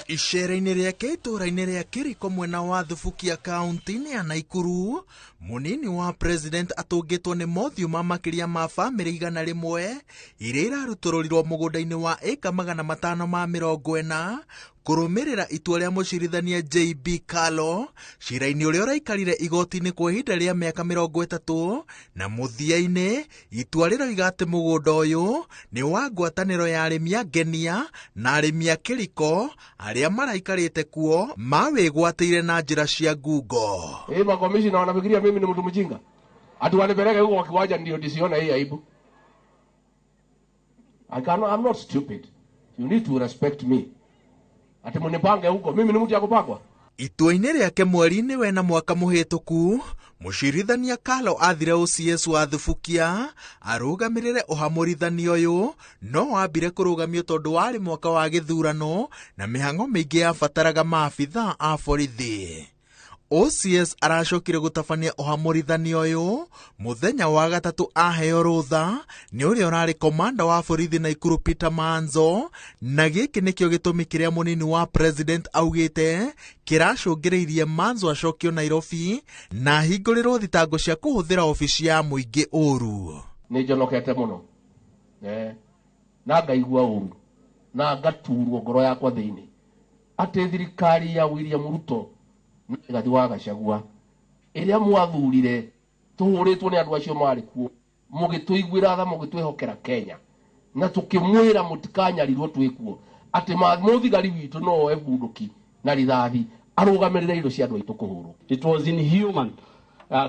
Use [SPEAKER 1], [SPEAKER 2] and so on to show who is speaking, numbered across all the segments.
[SPEAKER 1] Icera-inĩ rĩake itũũra-inĩ rĩa Kĩriko mwena wa Subukia kaunti-inĩ ya Naikuru, mũnini wa president atũngĩtwo nĩ mothiũ ma makĩria ma bamĩrĩ 100 iria irarutũrũrirwo mũgũnda-inĩ wa ĩka 540 kũrũmĩrĩra itua rĩa mũcirithania JB Kalo cira-inĩ ũrĩa ũraikarire igoti-inĩ kwa ihinda rĩa mĩaka 30, na mũthia-inĩ itua rĩroiga atĩ mũgũnda ũyũ nĩ wa ngwatanĩro ya arĩmi a Ngenia na arĩmi a Kĩriko arĩa maraikarĩte kuo mawĩgwatĩire na njĩra cia ngungo.
[SPEAKER 2] Makomishina wanafikiria mimi ni mtu mjinga, ati wanipeleke huko kiwanja ndio nisione hii aibu. I'm not stupid. You need to respect me. Ati munipange huko, mimi ni mtu ya kupangwa.
[SPEAKER 1] Itua-inĩ rĩake mweri-inĩ wena mwaka mũhĩtũku, mũcirithania Kalo athire OCS wa Subukia arũgamĩrĩre ũhamũrithania ũyũ, no wambire kũrũgamio tondũ warĩ mwaka wa gĩthurano na mĩhang'o mĩingĩ yabataraga maabithaa a borithi. OCS aracokire gũtabania ũhamũrithania ũyũ mũthenya wa gatatũ aheo rũtha nĩ ũrĩa ũrarĩ komanda wa borithi Naikuru Peter Manzo, na gĩkĩ nĩkĩo gĩtũmi kĩrĩa mũnini wa president augĩte kĩracũngĩrĩirie Manzo acokio Nairobi na hingũrĩrwo thitango cia kũhũthĩra ofici ya mũingĩ ũru.
[SPEAKER 2] Nĩ njonokete mũno na ngaigua ũru na ngaturwo ngoro yakwa thĩinĩ atĩ thirikari ya William Ruto gathi wa Gachagua iria mwathurire tuhuritwo ni andu acio mari kuo mugituiguira tha mugitwihokera Kenya na tukimwira mutikanyarirwo twikuo ati muthigari witu no ebunduki na rithathi arugamirire indo cia andu aitu kuhuru.
[SPEAKER 3] It was inhuman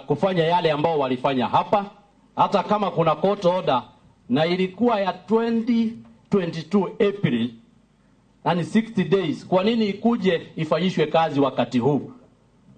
[SPEAKER 3] kufanya yale ambao walifanya hapa, hata kama kuna court order na ilikuwa ya 2022 April and 60 days. Kwa nini ikuje ifanyishwe kazi wakati huu?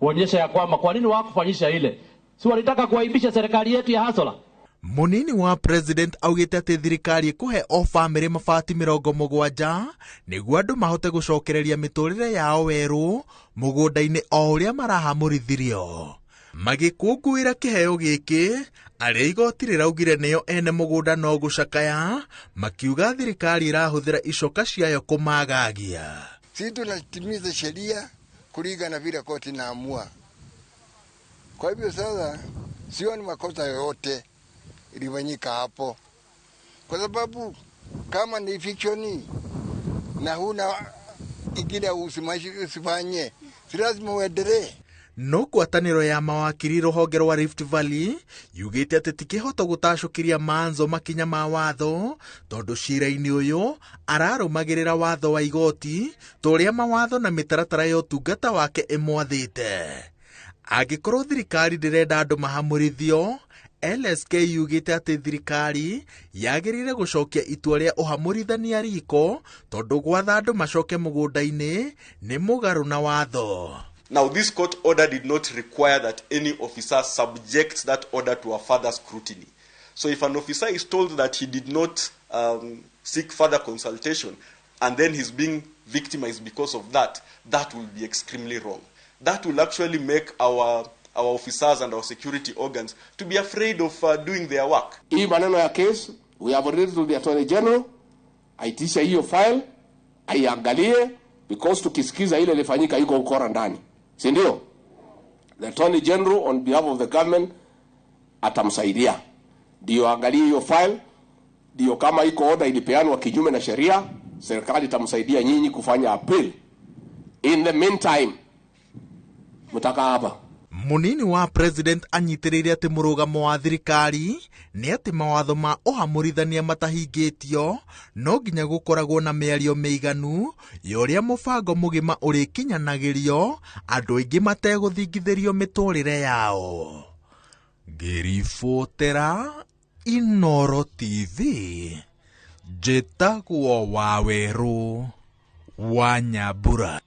[SPEAKER 3] Kuonyesha ya kwamba kwa nini wakufanyisha ile? Si walitaka kuaibisha serikali yetu ya hasola?
[SPEAKER 1] Munini wa president augĩte atĩ thirikari ĩkũhe o bamĩrĩ mabati 70 nĩguo andũ mahote gũcokereria mĩtũrĩre yao werũ mũgũnda-inĩ o ũrĩa marahamũrithirio. Magĩkũngũĩra kĩheo gĩkĩ, arĩa igoti rĩraugire nĩo ene mũgũnda no gũcakaya, makiuga thirikari ĩrahũthĩra icoka ciayo kũmagagia.
[SPEAKER 4] Sisi tunatimiza sheria kulingana na vile koti inaamua. Kwa hivyo sasa sioni makosa yoyote ilifanyika hapo, kwa sababu kama ni fiction na huna ingine usifanye, si lazima uendelee.
[SPEAKER 1] No ngwatanĩro ya mawakiri rũhonge rwa Rift Valley yugĩte atĩ tikĩhota gũtacũkĩria Manzo makinya ma watho tondũ cira-inĩ ũyũ ararũmagĩrĩra watho wa igoti tũrĩa mawatho na mĩtaratara ya ũtungata wake ĩmwathĩte. Angĩkorwo thirikari ndĩrenda andũ mahamũrithio, LSK yugĩte atĩ thirikari yagĩrĩire gũcokia itua rĩa ũhamũrithania riko tondũ gwatha andũ macoke mũgũnda-inĩ nĩ mũgarũ na watho.
[SPEAKER 5] Now, this court order did not require that any officer subject that order to a further scrutiny. So if an officer is told that he did not seek further consultation and then he's being victimized because of that, that will be extremely wrong. That will actually make our officers and our security organs to be afraid of doing their work.
[SPEAKER 2] Hii maneno ya case, we have already told the Attorney General, aitisha hiyo file, aiangalie, because tukisikiza ile ilifanyika iko ukora ndani. Sindio? The Attorney General on behalf of the government atamsaidia. Dio angalie hiyo file, dio kama iko order ilipeanwa kinyume na sheria, serikali itamsaidia nyinyi kufanya appeal. In the meantime, mutaka hapa.
[SPEAKER 1] Munini wa president anyitĩrĩire atĩ mũrũgamo wa thirikari nĩ atĩ mawatho ma ũhamũrithania matahingĩtio, no nginya gũkoragwo na mĩario mĩiganu ya ũrĩa mũbango mũgima ũrĩkinyanagĩrio andũ aingĩ mategũthingithĩrio mĩtũrĩre yao. Ngĩribotera Inooro TV, njĩtagwo Wawerũ wa Nyambura.